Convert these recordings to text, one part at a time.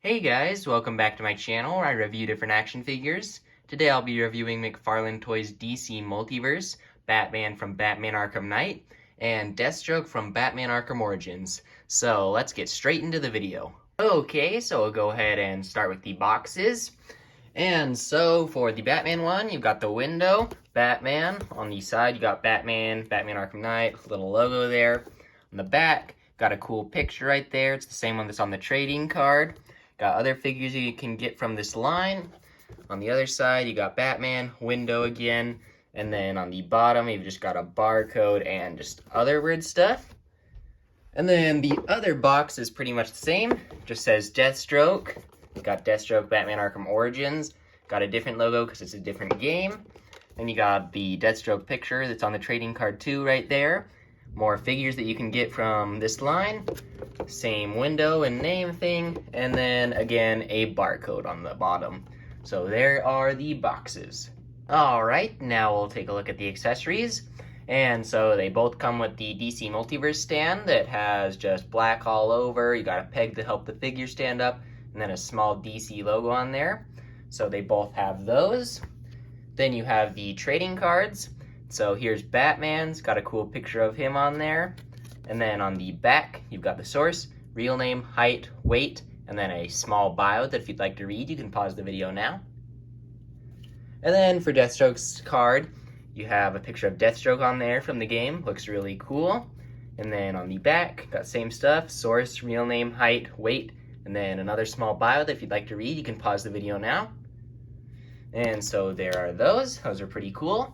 Hey guys, welcome back to my channel where I review different action figures. Today I'll be reviewing Mcfarlane Toys DC Multiverse, Batman from Batman Arkham Knight, and Deathstroke from Batman Arkham Origins. So let's get straight into the video. Okay, so we'll go ahead and start with the boxes. And so for the Batman one, you've got the window, Batman. On the side, you got Batman, Batman Arkham Knight, little logo there. On the back, got a cool picture right there. It's the same one that's on the trading card. Got other figures you can get from this line. On the other side, you got Batman, window again, and then on the bottom, you've just got a barcode and just other weird stuff. And then the other box is pretty much the same. Just says Deathstroke. You got Deathstroke Batman Arkham Origins. Got a different logo because it's a different game. Then you got the Deathstroke picture that's on the trading card too right there. More figures that you can get from this line. Same window and name thing. And then again, a barcode on the bottom. So there are the boxes. Alright, now we'll take a look at the accessories. And so they both come with the DC Multiverse stand that has just black all over. You got a peg to help the figure stand up. And then a small DC logo on there. So they both have those. Then you have the trading cards. So here's Batman's, got a cool picture of him on there. And then on the back, you've got the source, real name, height, weight, and then a small bio that if you'd like to read, you can pause the video now. And then for Deathstroke's card, you have a picture of Deathstroke on there from the game. Looks really cool. And then on the back, got same stuff, source, real name, height, weight, and then another small bio that if you'd like to read, you can pause the video now. And so there are those. Those are pretty cool.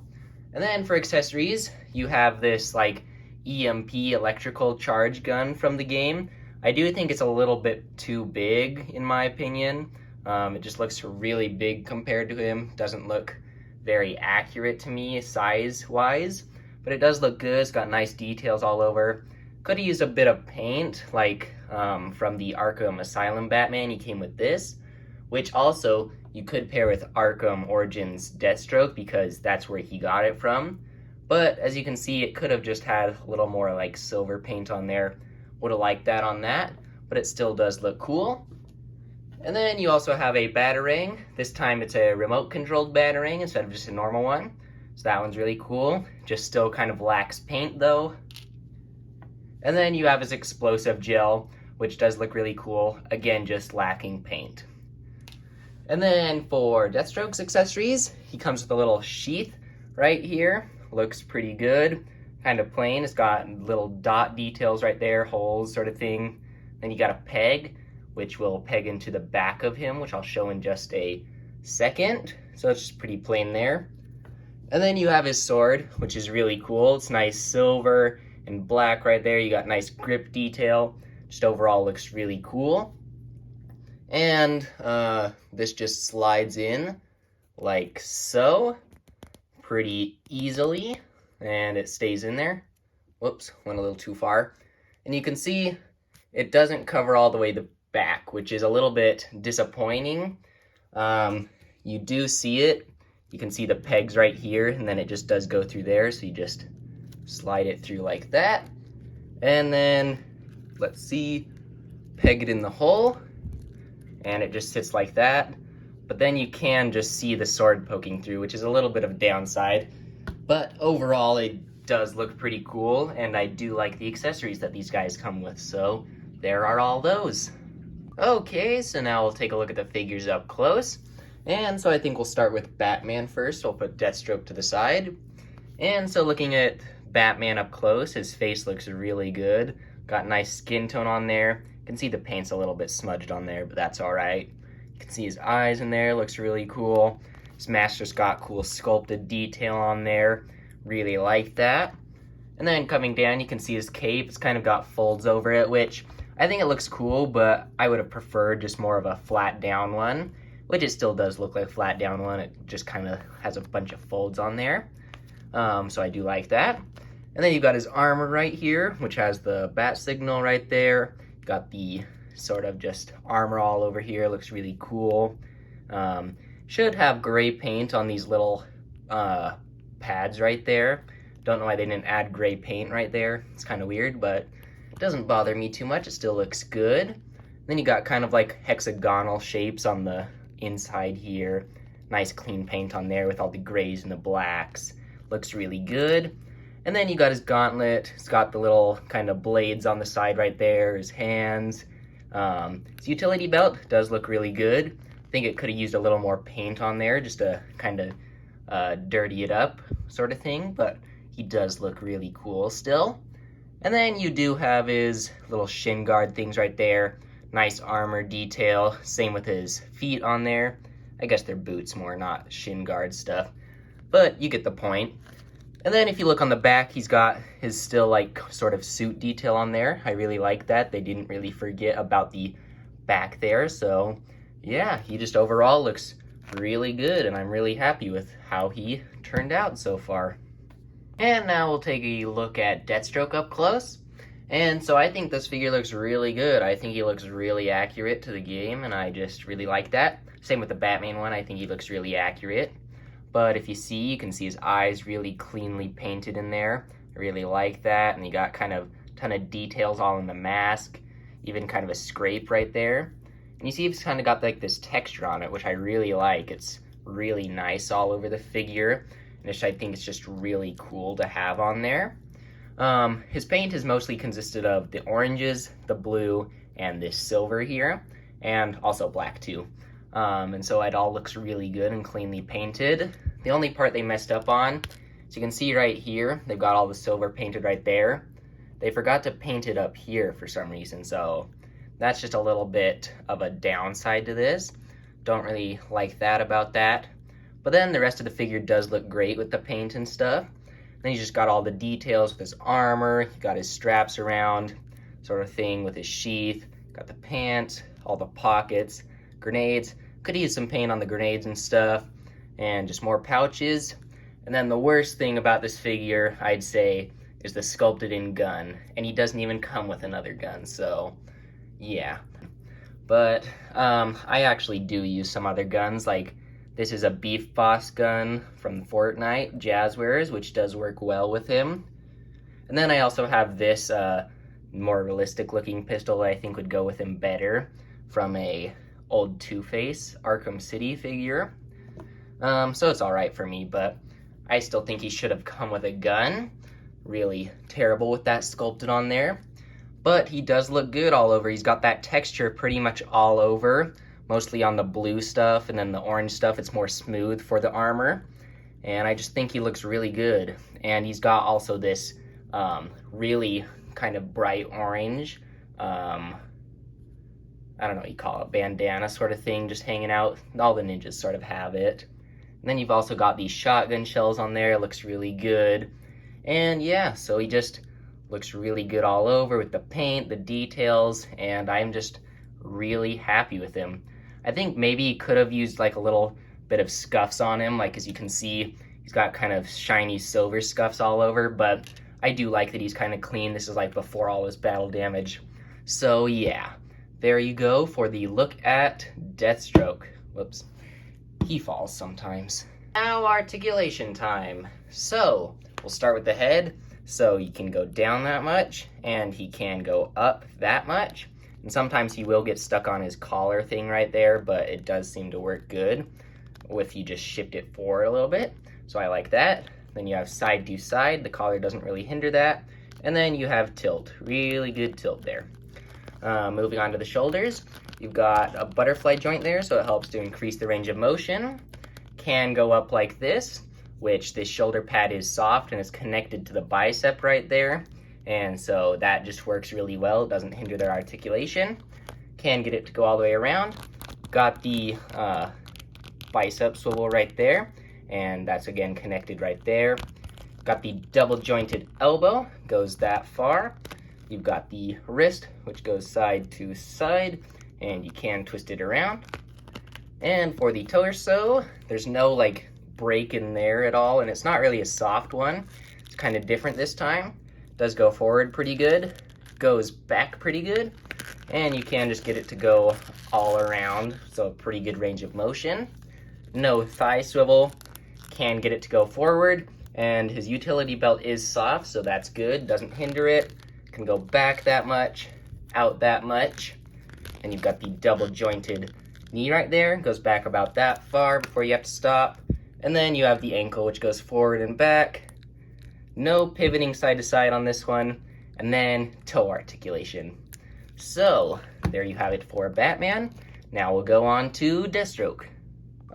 And then for accessories, you have this like EMP electrical charge gun from the game. I do think it's a little bit too big in my opinion. It just looks really big compared to him. Doesn't look very accurate to me size-wise, but it does look good. It's got nice details all over. Could have used a bit of paint like from the Arkham Asylum Batman. He came with this, which also you could pair with Arkham Origins Deathstroke because that's where he got it from. But as you can see, it could have just had a little more like silver paint on there. Would have liked that on that, but it still does look cool. And then you also have a Batarang. This time it's a remote controlled Batarang instead of just a normal one. So that one's really cool. Just still kind of lacks paint though. And then you have his explosive gel, which does look really cool. Again, just lacking paint. And then for Deathstroke's accessories, he comes with a little sheath right here. Looks pretty good. Kind of plain. It's got little dot details right there, holes sort of thing. Then you got a peg, which will peg into the back of him, which I'll show in just a second. So it's just pretty plain there. And then you have his sword, which is really cool. It's nice silver and black right there. You got nice grip detail. Just overall looks really cool. And this just slides in like so, pretty easily, and it stays in there. Whoops, went a little too far. And you can see it doesn't cover all the way the back, which is a little bit disappointing. You do see it. You can see the pegs right here, and then it just does go through there, so you just slide it through like that. And then, let's see, peg it in the hole. And it just sits like that. But then you can just see the sword poking through, which is a little bit of a downside. But overall, it does look pretty cool, and I do like the accessories that these guys come with, so there are all those. Okay, so now we'll take a look at the figures up close. And so I think we'll start with Batman first. We'll put Deathstroke to the side. And so looking at Batman up close, his face looks really good. Got nice skin tone on there. You can see the paint's a little bit smudged on there, but that's all right. You can see his eyes in there, looks really cool. His mask just got cool sculpted detail on there. Really like that. And then coming down, you can see his cape. It's kind of got folds over it, which I think it looks cool, but I would have preferred just more of a flat down one, which it still does look like a flat down one. It just kind of has a bunch of folds on there. So I do like that. And then you've got his armor right here, which has the bat signal right there. Got the sort of just armor all over here. Looks really cool. Should have gray paint on these little pads right there. Don't know why they didn't add gray paint right there. It's kind of weird, but it doesn't bother me too much. It still looks good. Then you got kind of like hexagonal shapes on the inside here. Nice clean paint on there with all the grays and the blacks. Looks really good. And then you got his gauntlet. It's got the little kind of blades on the side right there, his hands. His utility belt does look really good. I think it could have used a little more paint on there just to kind of dirty it up sort of thing, but he does look really cool still. And then you do have his little shin guard things right there. Nice armor detail. Same with his feet on there. I guess they're boots more, not shin guard stuff. But you get the point. And then if you look on the back, he's got his still like sort of suit detail on there. I really like that. They didn't really forget about the back there. So yeah, he just overall looks really good, and I'm really happy with how he turned out so far. And now we'll take a look at Deathstroke up close. And so I think this figure looks really good. I think he looks really accurate to the game, and I just really like that. Same with the Batman one, I think he looks really accurate. But if you see, you can see his eyes really cleanly painted in there. I really like that, and he got kind of a ton of details all in the mask, even kind of a scrape right there. And you see he's kind of got like this texture on it, which I really like. It's really nice all over the figure, which I think is just really cool to have on there. His paint is mostly consisted of the oranges, the blue, and this silver here, and also black too. And so it all looks really good and cleanly painted. The only part they messed up on, so you can see right here, they've got all the silver painted right there. They forgot to paint it up here for some reason, so that's just a little bit of a downside to this. Don't really like that about that. But then the rest of the figure does look great with the paint and stuff. Then he's just got all the details with his armor, he got his straps around, sort of thing with his sheath, got the pants, all the pockets, grenades. Could use some paint on the grenades and stuff, and just more pouches. And then the worst thing about this figure, I'd say, is the sculpted in gun. And he doesn't even come with another gun, so yeah. But I actually do use some other guns, like this is a Beef Boss gun from Fortnite, Jazzwares, which does work well with him. And then I also have this more realistic looking pistol that I think would go with him better from a old Two-Face Arkham City figure. So it's alright for me, but I still think he should have come with a gun. Really terrible with that sculpted on there. But he does look good all over. He's got that texture pretty much all over. Mostly on the blue stuff, and then the orange stuff, it's more smooth for the armor. And I just think he looks really good. And he's got also this really kind of bright orange, I don't know what you call it, bandana sort of thing, just hanging out. All the ninjas sort of have it. And then you've also got these shotgun shells on there. It looks really good. And yeah, so he just looks really good all over with the paint, the details, and I'm just really happy with him. I think maybe he could have used like a little bit of scuffs on him, like as you can see, he's got kind of shiny silver scuffs all over, but I do like that he's kind of clean. This is like before all his battle damage. So yeah, there you go for the look at Deathstroke. Whoops, he falls sometimes. Now articulation time. So we'll start with the head. So you can go down that much, and he can go up that much. And sometimes he will get stuck on his collar thing right there, but it does seem to work good if you just shift it forward a little bit. So I like that. Then you have side to side. The collar doesn't really hinder that. And then you have tilt. Really good tilt there. Moving on to the shoulders. You've got a butterfly joint there, so it helps to increase the range of motion. Can go up like this, which this shoulder pad is soft and is connected to the bicep right there. And so that just works really well. It doesn't hinder their articulation. Can get it to go all the way around. Got the bicep swivel right there, and that's again connected right there. Got the double jointed elbow, goes that far. You've got the wrist, which goes side to side, and you can twist it around. And for the torso, there's no like break in there at all, and it's not really a soft one. It's kind of different this time. Does go forward pretty good, goes back pretty good, and you can just get it to go all around, so pretty good range of motion. No thigh swivel, can get it to go forward, and his utility belt is soft, so that's good, doesn't hinder it. Can go back that much, out that much, and you've got the double jointed knee right there. It goes back about that far before you have to stop. And then you have the ankle, which goes forward and back. No pivoting side to side on this one. And then toe articulation. So, there you have it for Batman. Now we'll go on to Deathstroke.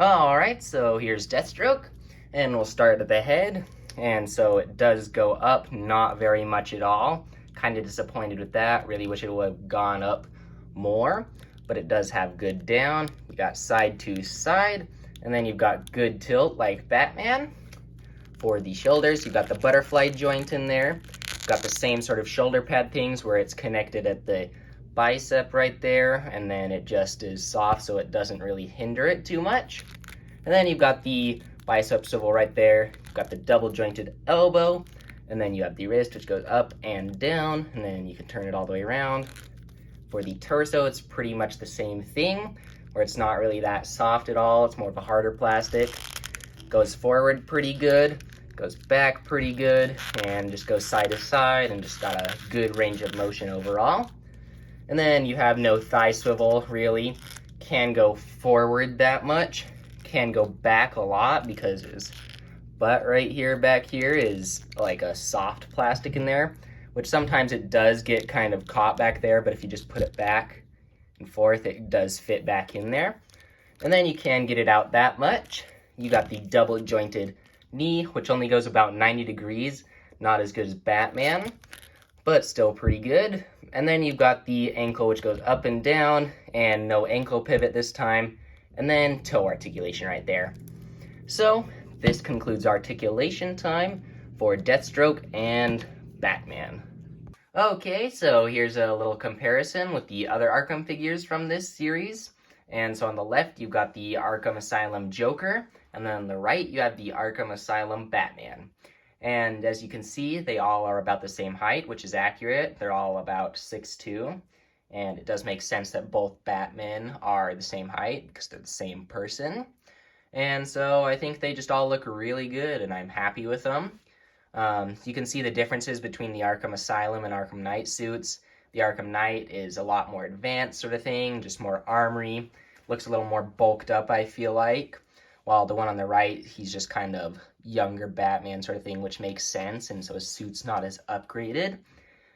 Alright, so here's Deathstroke. And we'll start at the head. And so it does go up, not very much at all. Kind of disappointed with that. Really wish it would have gone up more. But it does have good down. You got side to side. And then you've got good tilt like Batman. For the shoulders, you've got the butterfly joint in there. You've got the same sort of shoulder pad things where it's connected at the bicep right there. And then it just is soft so it doesn't really hinder it too much. And then you've got the bicep swivel right there. You've got the double jointed elbow. And then you have the wrist, which goes up and down. And then you can turn it all the way around. For the torso, it's pretty much the same thing, where it's not really that soft at all. It's more of a harder plastic. Goes forward pretty good, goes back pretty good, and just goes side to side, and just got a good range of motion overall. And then you have no thigh swivel, really. Can go forward that much, can go back a lot, because his butt right here, back here, is like a soft plastic in there, which sometimes it does get kind of caught back there, but if you just put it back and forth, it does fit back in there. And then you can get it out that much. You got the double jointed knee, which only goes about 90 degrees. Not as good as Batman, but still pretty good. And then you've got the ankle, which goes up and down, and no ankle pivot this time. And then toe articulation right there. So this concludes articulation time for Deathstroke and Batman. Okay, so here's a little comparison with the other Arkham figures from this series. And so on the left, you've got the Arkham Asylum Joker, and then on the right, you have the Arkham Asylum Batman. And as you can see, they all are about the same height, which is accurate. They're all about 6'2", and it does make sense that both Batmen are the same height because they're the same person. And so I think they just all look really good, and I'm happy with them. You can see the differences between the Arkham Asylum and Arkham Knight suits. The Arkham Knight is a lot more advanced sort of thing, just more armory. Looks a little more bulked up, I feel like. While the one on the right, he's just kind of younger Batman sort of thing, which makes sense, and so his suit's not as upgraded.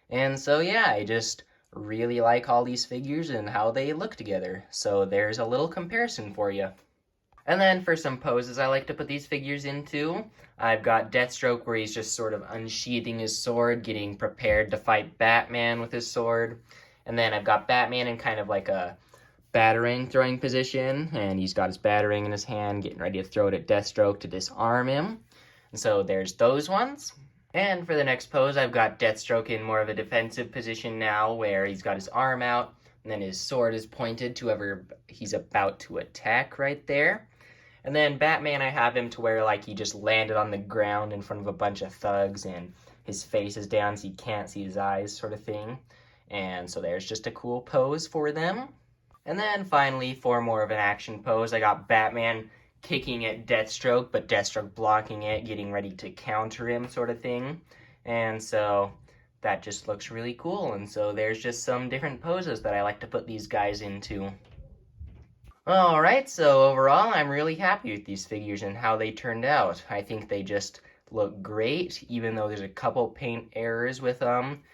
And so yeah, I just really like all these figures and how they look together. So there's a little comparison for you. And then for some poses I like to put these figures into, I've got Deathstroke where he's just sort of unsheathing his sword, getting prepared to fight Batman with his sword. And then I've got Batman in kind of like a Batarang throwing position, and he's got his Batarang in his hand, getting ready to throw it at Deathstroke to disarm him. And so there's those ones. And for the next pose, I've got Deathstroke in more of a defensive position now, where he's got his arm out, and then his sword is pointed to whoever he's about to attack right there. And then Batman, I have him to where like he just landed on the ground in front of a bunch of thugs, and his face is down so you can't see his eyes sort of thing. And so there's just a cool pose for them. And then finally, for more of an action pose, I got Batman kicking at Deathstroke, but Deathstroke blocking it, getting ready to counter him sort of thing. And so that just looks really cool. And so there's just some different poses that I like to put these guys into. Alright, so overall, I'm really happy with these figures and how they turned out. I think they just look great, even though there's a couple paint errors with them,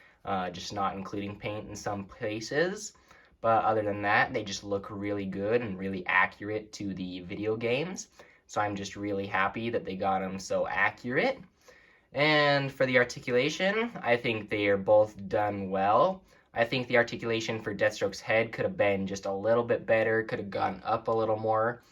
just not including paint in some places. But other than that, they just look really good and really accurate to the video games. So I'm just really happy that they got them so accurate. And for the articulation, I think they are both done well. I think the articulation for Deathstroke's head could have been just a little bit better, could have gone up a little more,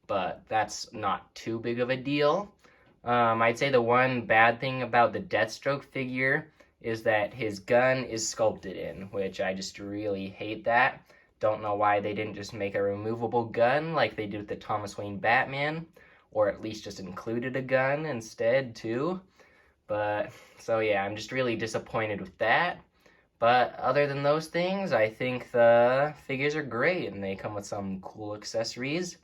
but that's not too big of a deal. I'd say the one bad thing about the Deathstroke figure is that his gun is sculpted in, which I just really hate that. Don't know why they didn't just make a removable gun like they did with the Thomas Wayne Batman, or at least just included a gun instead too. But, so yeah, I'm just really disappointed with that. But other than those things, I think the figures are great, and they come with some cool accessories.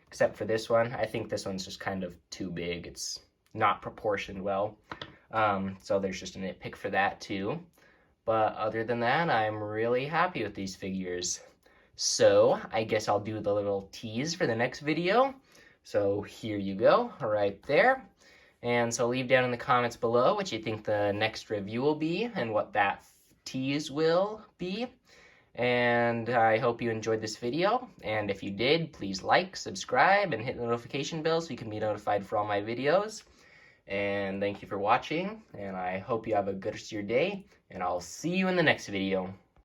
Except for this one. I think this one's just kind of too big. It's not proportioned well. So there's just a nitpick for that too. But other than that, I'm really happy with these figures. So I guess I'll do the little tease for the next video. So here you go, right there. And so leave down in the comments below what you think the next review will be and what that tease will be. And I hope you enjoyed this video. And if you did, please like, subscribe, and hit the notification bell so you can be notified for all my videos. And thank you for watching, and I hope you have a good rest of your day, and I'll see you in the next video.